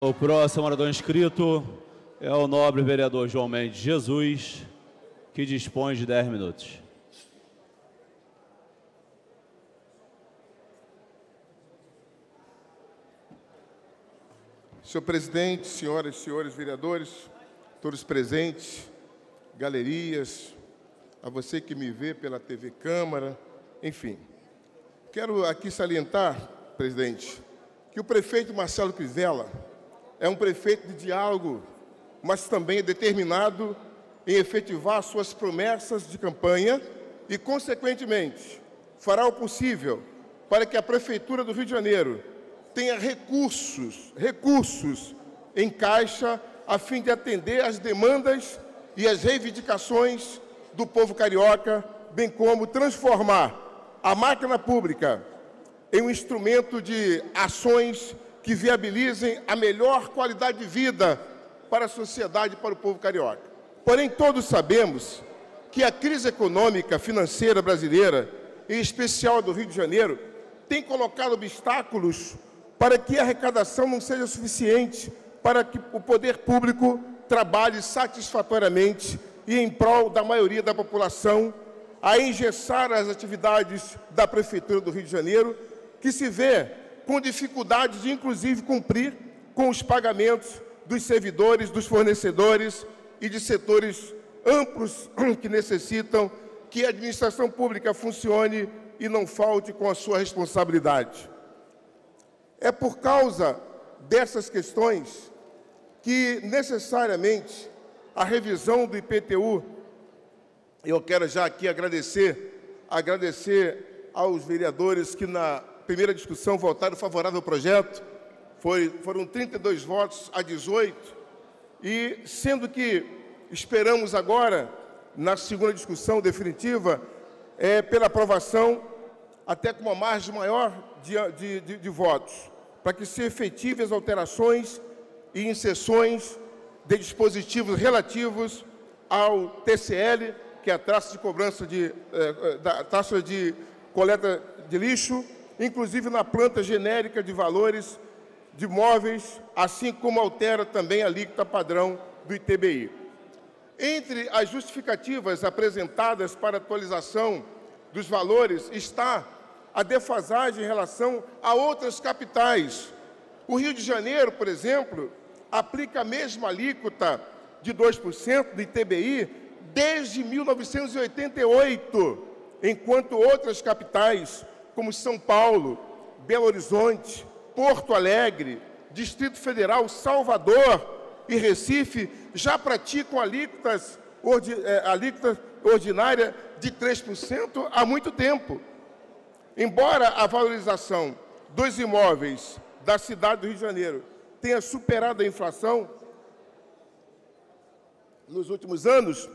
O próximo orador inscrito é o nobre vereador João Mendes Jesus, que dispõe de 10 minutos. Senhor presidente, senhoras e senhores vereadores, todos presentes, galerias, a você que me vê pela TV Câmara, enfim. Quero aqui salientar, presidente, que o prefeito Marcelo Crivella é um prefeito de diálogo, mas também é determinado em efetivar suas promessas de campanha e, consequentemente, fará o possível para que a Prefeitura do Rio de Janeiro tenha recursos em caixa a fim de atender às demandas e às reivindicações do povo carioca, bem como transformar a máquina pública em um instrumento de ações que viabilizem a melhor qualidade de vida para a sociedade e para o povo carioca. Porém, todos sabemos que a crise econômica, financeira brasileira, em especial do Rio de Janeiro, tem colocado obstáculos para que a arrecadação não seja suficiente para que o poder público trabalhe satisfatoriamente e em prol da maioria da população, a engessar as atividades da Prefeitura do Rio de Janeiro, que se vê com dificuldade de, inclusive, cumprir com os pagamentos dos servidores, dos fornecedores e de setores amplos que necessitam que a administração pública funcione e não falte com a sua responsabilidade. É por causa dessas questões que, necessariamente, a revisão do IPTU, eu quero já aqui agradecer aos vereadores que, na primeira discussão, votaram favorável ao projeto, foram 32 votos a 18, e sendo que esperamos agora, na segunda discussão definitiva, pela aprovação, até com uma margem maior de votos, para que se efetivem as alterações e inserções de dispositivos relativos ao TCL, que é a taxa de cobrança da taxa de coleta de lixo, inclusive na planta genérica de valores de imóveis, assim como altera também a alíquota padrão do ITBI. Entre as justificativas apresentadas para atualização dos valores está a defasagem em relação a outras capitais. O Rio de Janeiro, por exemplo, aplica a mesma alíquota de 2% do ITBI desde 1988, enquanto outras capitais, como São Paulo, Belo Horizonte, Porto Alegre, Distrito Federal, Salvador e Recife, já praticam alíquota ordinária de 3% há muito tempo. Embora a valorização dos imóveis da cidade do Rio de Janeiro tenha superado a inflação nos últimos anos,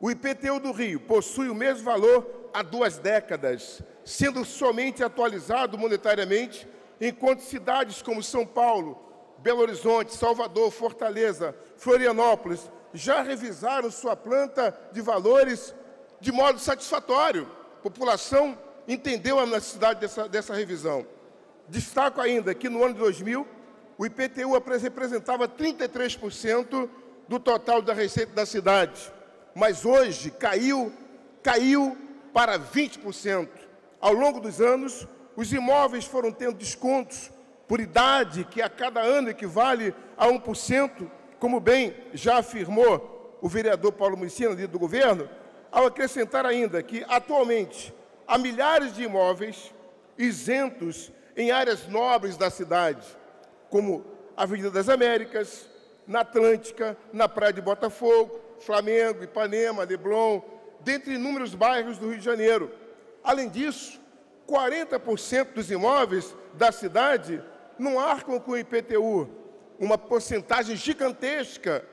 o IPTU do Rio possui o mesmo valor há 2 décadas, sendo somente atualizado monetariamente, enquanto cidades como São Paulo, Belo Horizonte, Salvador, Fortaleza, Florianópolis já revisaram sua planta de valores de modo satisfatório. A população entendeu a necessidade dessa revisão. Destaco ainda que no ano de 2000, o IPTU representava 33% do total da receita da cidade, mas hoje caiu para 20%. Ao longo dos anos, os imóveis foram tendo descontos por idade, que a cada ano equivale a 1%, como bem já afirmou o vereador Paulo Muicina, líder do governo, ao acrescentar ainda que, atualmente, há milhares de imóveis isentos em áreas nobres da cidade, como a Avenida das Américas, na Atlântica, na Praia de Botafogo, Flamengo, Ipanema, Leblon, dentre inúmeros bairros do Rio de Janeiro. Além disso, 40% dos imóveis da cidade não arcam com o IPTU, uma porcentagem gigantesca,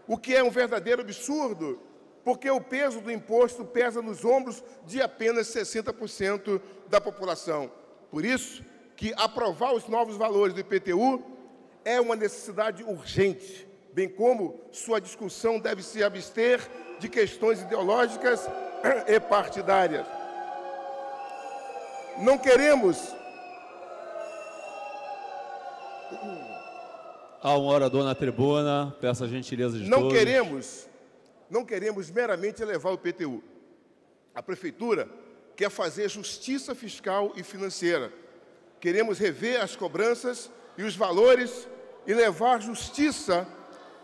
o que é um verdadeiro absurdo, porque o peso do imposto pesa nos ombros de apenas 60% da população. Por isso que aprovar os novos valores do IPTU é uma necessidade urgente, bem como sua discussão deve se abster de questões ideológicas e partidárias. Não queremos Há um orador na tribuna, peço a gentileza de todos. Não queremos meramente elevar o IPTU. A Prefeitura quer fazer justiça fiscal e financeira. Queremos rever as cobranças e os valores e levar justiça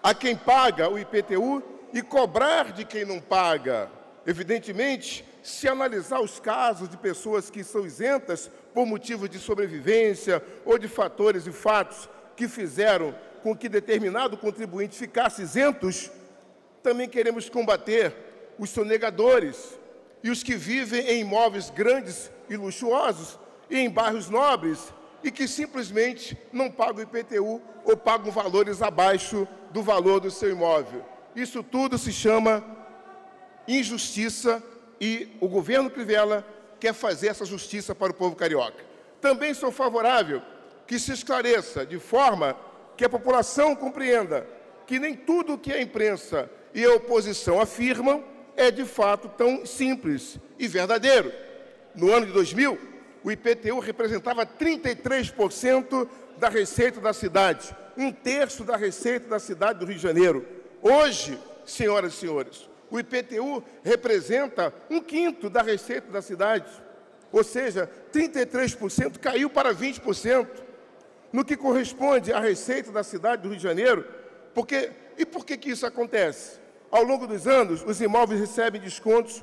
a quem paga o IPTU e cobrar de quem não paga. Evidentemente, se analisar os casos de pessoas que são isentas por motivos de sobrevivência ou de fatores e fatos que fizeram com que determinado contribuinte ficasse isentos, também queremos combater os sonegadores e os que vivem em imóveis grandes e luxuosos e em bairros nobres e que simplesmente não pagam IPTU ou pagam valores abaixo do valor do seu imóvel. Isso tudo se chama injustiça e o governo Crivella quer fazer essa justiça para o povo carioca. Também sou favorável que se esclareça de forma que a população compreenda que nem tudo o que a imprensa e a oposição afirmam é de fato tão simples e verdadeiro. No ano de 2000, o IPTU representava 33% da receita da cidade, 1/3 da receita da cidade do Rio de Janeiro. Hoje, senhoras e senhores, o IPTU representa 1/5 da receita da cidade, ou seja, 33% caiu para 20%, no que corresponde à receita da cidade do Rio de Janeiro. E por que isso acontece? Ao longo dos anos, os imóveis recebem descontos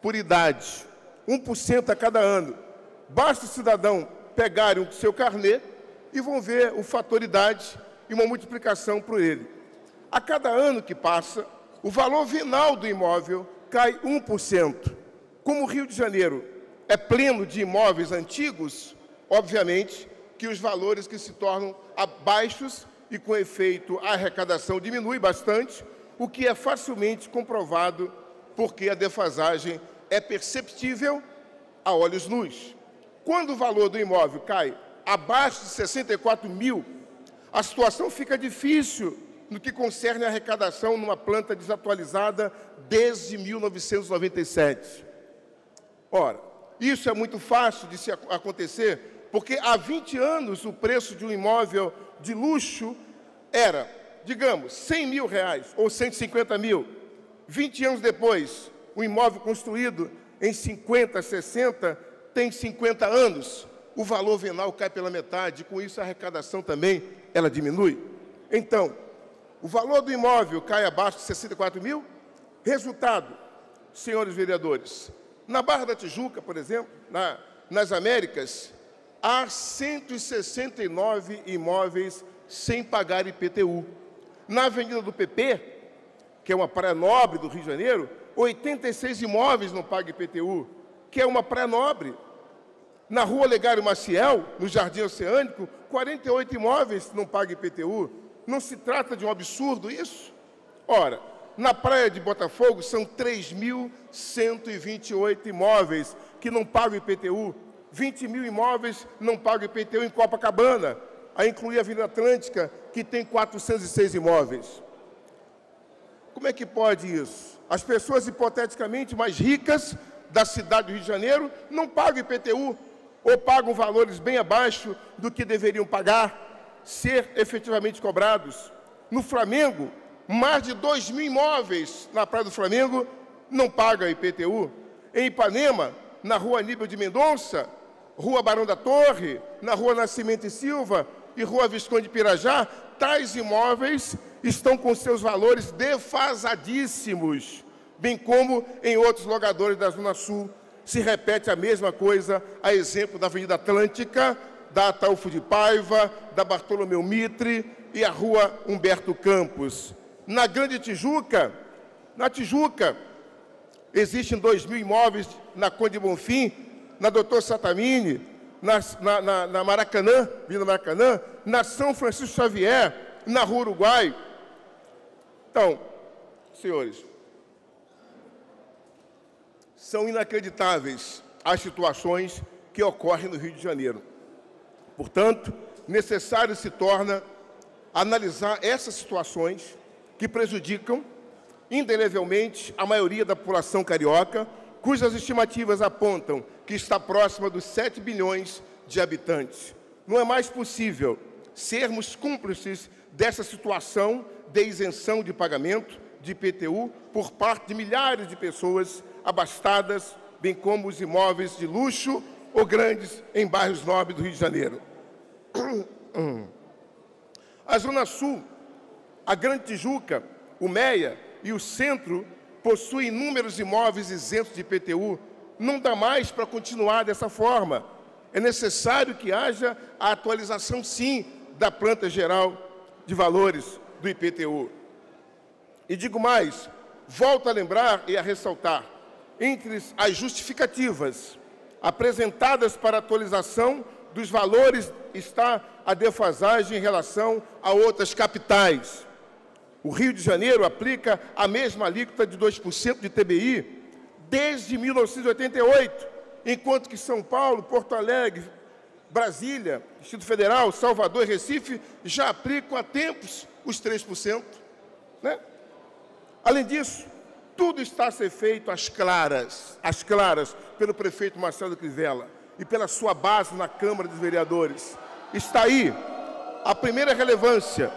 por idade, 1% a cada ano. Basta o cidadão pegar o seu carnê e vão ver o fator idade e uma multiplicação por ele. A cada ano que passa, o valor venal do imóvel cai 1%. Como o Rio de Janeiro é pleno de imóveis antigos, obviamente que os valores que se tornam baixos e, com efeito, a arrecadação diminui bastante, o que é facilmente comprovado porque a defasagem é perceptível a olhos nus. Quando o valor do imóvel cai abaixo de 64 mil, a situação fica difícil no que concerne a arrecadação numa planta desatualizada desde 1997. Ora, isso é muito fácil de se acontecer, porque há 20 anos o preço de um imóvel de luxo era, digamos, 100 mil reais ou 150 mil. 20 anos depois, o imóvel construído em 50, 60, tem 50 anos, o valor venal cai pela metade, com isso a arrecadação também ela diminui. Então, o valor do imóvel cai abaixo de 64 mil. Resultado, senhores vereadores, na Barra da Tijuca, por exemplo, nas Américas, há 169 imóveis sem pagar IPTU. Na Avenida do PP, que é uma praia nobre do Rio de Janeiro, 86 imóveis não pagam IPTU, que é uma praia nobre. Na Rua Legário Maciel, no Jardim Oceânico, 48 imóveis não pagam IPTU. Não se trata de um absurdo isso? Ora, na praia de Botafogo são 3.128 imóveis que não pagam IPTU. 20 mil imóveis não pagam IPTU em Copacabana, a incluir a Avenida Atlântica, que tem 406 imóveis. Como é que pode isso? As pessoas hipoteticamente mais ricas da cidade do Rio de Janeiro não pagam IPTU ou pagam valores bem abaixo do que deveriam pagar, ser efetivamente cobrados. No Flamengo, mais de 2 mil imóveis na Praia do Flamengo não pagam IPTU. Em Ipanema, na Rua Aníbal de Mendonça, Rua Barão da Torre, na Rua Nascimento e Silva e Rua Visconde de Pirajá, tais imóveis estão com seus valores defasadíssimos, bem como em outros logadores da Zona Sul. Se repete a mesma coisa, a exemplo da Avenida Atlântica, da Ataúfo de Paiva, da Bartolomeu Mitre e a Rua Humberto Campos. Na Grande Tijuca, existem 2 mil imóveis na Conde Bonfim, na Doutor Satamini, na Maracanã, Vila Maracanã, na São Francisco Xavier, na Rua Uruguai. Então, senhores, são inacreditáveis as situações que ocorrem no Rio de Janeiro. Portanto, necessário se torna analisar essas situações que prejudicam indelevelmente a maioria da população carioca, cujas estimativas apontam que está próxima dos 7 bilhões de habitantes. Não é mais possível sermos cúmplices dessa situação de isenção de pagamento de IPTU por parte de milhares de pessoas abastadas, bem como os imóveis de luxo ou grandes em bairros nobres do Rio de Janeiro. A Zona Sul, a Grande Tijuca, o Meia e o Centro possuem inúmeros imóveis isentos de IPTU. Não dá mais para continuar dessa forma. É necessário que haja a atualização, sim, da planta geral de valores do IPTU. E digo mais, volto a lembrar e a ressaltar, entre as justificativas apresentadas para atualização dos valores está a defasagem em relação a outras capitais. O Rio de Janeiro aplica a mesma alíquota de 2% de TBI desde 1988, enquanto que São Paulo, Porto Alegre, Brasília, Distrito Federal, Salvador e Recife já aplicam há tempos os 3%. Né? Além disso, tudo está a ser feito às claras, pelo prefeito Marcelo Crivella e pela sua base na Câmara dos Vereadores. Está aí a primeira relevância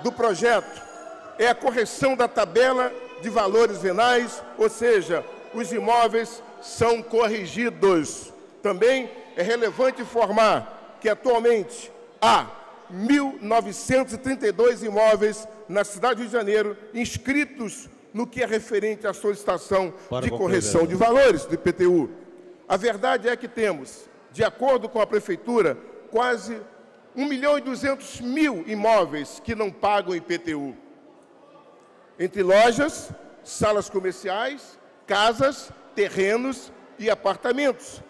do projeto, é a correção da tabela de valores venais, ou seja, os imóveis são corrigidos. Também é relevante informar que atualmente há 1.932 imóveis na cidade do Rio de Janeiro inscritos no que é referente à solicitação de correção de valores do IPTU. A verdade é que temos, de acordo com a Prefeitura, quase 1.200.000 imóveis que não pagam IPTU. Entre lojas, salas comerciais, casas, terrenos e apartamentos.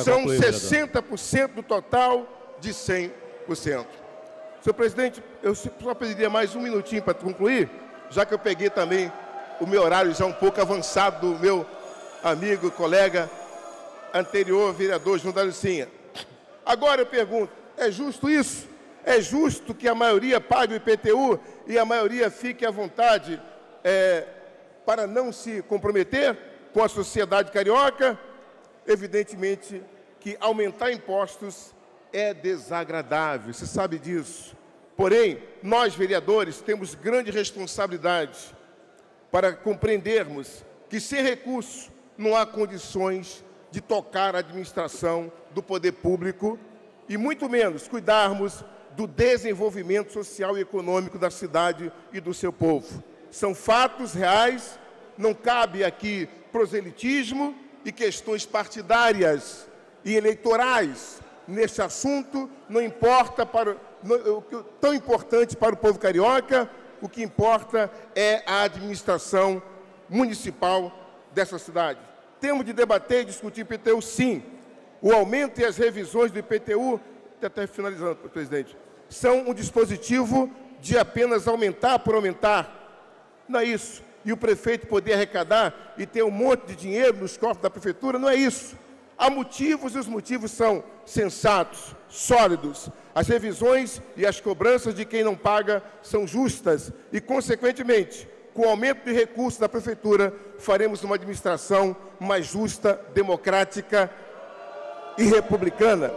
São 60% do total de 100%. Senhor presidente, eu só pediria mais um minutinho para concluir, já que eu peguei também o meu horário já um pouco avançado do meu amigo e colega anterior, vereador João da Lucinha. Agora eu pergunto, é justo isso? É justo que a maioria pague o IPTU e a maioria fique à vontade para não se comprometer com a sociedade carioca? Evidentemente que aumentar impostos é desagradável, você sabe disso. Porém, nós, vereadores, temos grande responsabilidade para compreendermos que, sem recurso, não há condições de tocar a administração do poder público e, muito menos, cuidarmos do desenvolvimento social e econômico da cidade e do seu povo. São fatos reais, não cabe aqui proselitismo e questões partidárias e eleitorais nesse assunto, não importa tão importante para o povo carioca, o que importa é a administração municipal dessa cidade. Temos de debater e discutir IPTU, sim. O aumento e as revisões do IPTU, até finalizando, presidente, são um dispositivo de apenas aumentar por aumentar. Não é isso. E o prefeito poder arrecadar e ter um monte de dinheiro nos cofres da prefeitura, não é isso. Há motivos e os motivos são sensatos, sólidos. As revisões e as cobranças de quem não paga são justas e, consequentemente, com o aumento de recursos da prefeitura, faremos uma administração mais justa, democrática e republicana,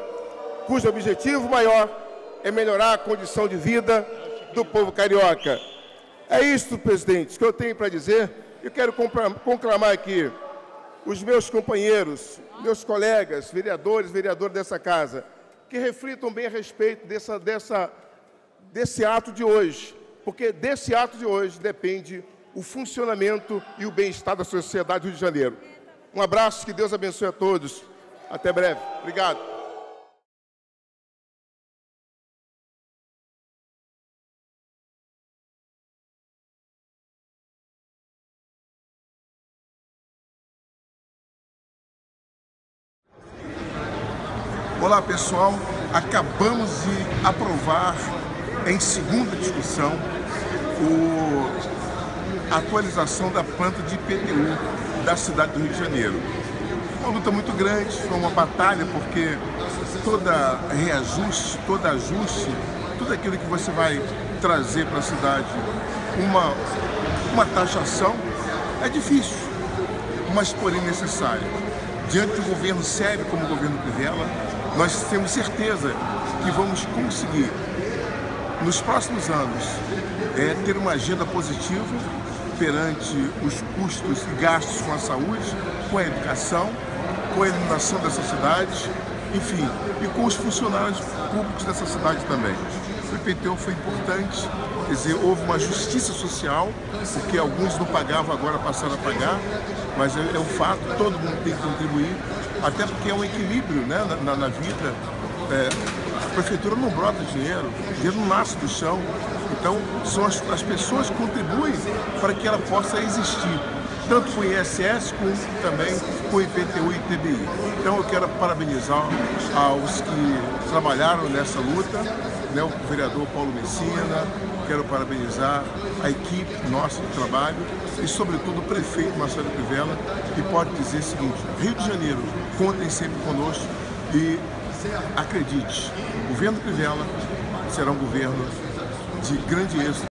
cujo objetivo maior é melhorar a condição de vida do povo carioca. É isso, presidente, que eu tenho para dizer. Eu quero conclamar aqui os meus companheiros, meus colegas, vereadores dessa casa, que reflitam bem a respeito desse ato de hoje, porque desse ato de hoje depende o funcionamento e o bem-estar da sociedade do Rio de Janeiro. Um abraço, que Deus abençoe a todos. Até breve. Obrigado. Olá, pessoal. Acabamos de aprovar em segunda discussão a atualização da planta de IPTU da cidade do Rio de Janeiro. Uma luta muito grande, foi uma batalha, porque todo reajuste, todo ajuste, tudo aquilo que você vai trazer para a cidade, uma taxação, é difícil, mas porém necessário. Diante de um governo sério como o governo Crivella, nós temos certeza que vamos conseguir nos próximos anos, ter uma agenda positiva perante os custos e gastos com a saúde, com a educação, com a iluminação dessa cidade, enfim, e com os funcionários públicos dessa cidade também. O IPTU foi importante, quer dizer, houve uma justiça social, porque alguns não pagavam, agora passaram a pagar, mas é um fato, todo mundo tem que contribuir, até porque é um equilíbrio, né, na vida. A prefeitura não brota dinheiro, o dinheiro não nasce do chão, então são as pessoas que contribuem para que ela possa existir, tanto com o ISS como também com o IPTU e ITBI. Então eu quero parabenizar aos que trabalharam nessa luta, né, o vereador Paulo Messina, quero parabenizar a equipe nossa de trabalho e, sobretudo, o prefeito Marcelo Crivella, que pode dizer o seguinte: Rio de Janeiro, contem sempre conosco e acredite, o governo Crivella será um governo de grande êxito.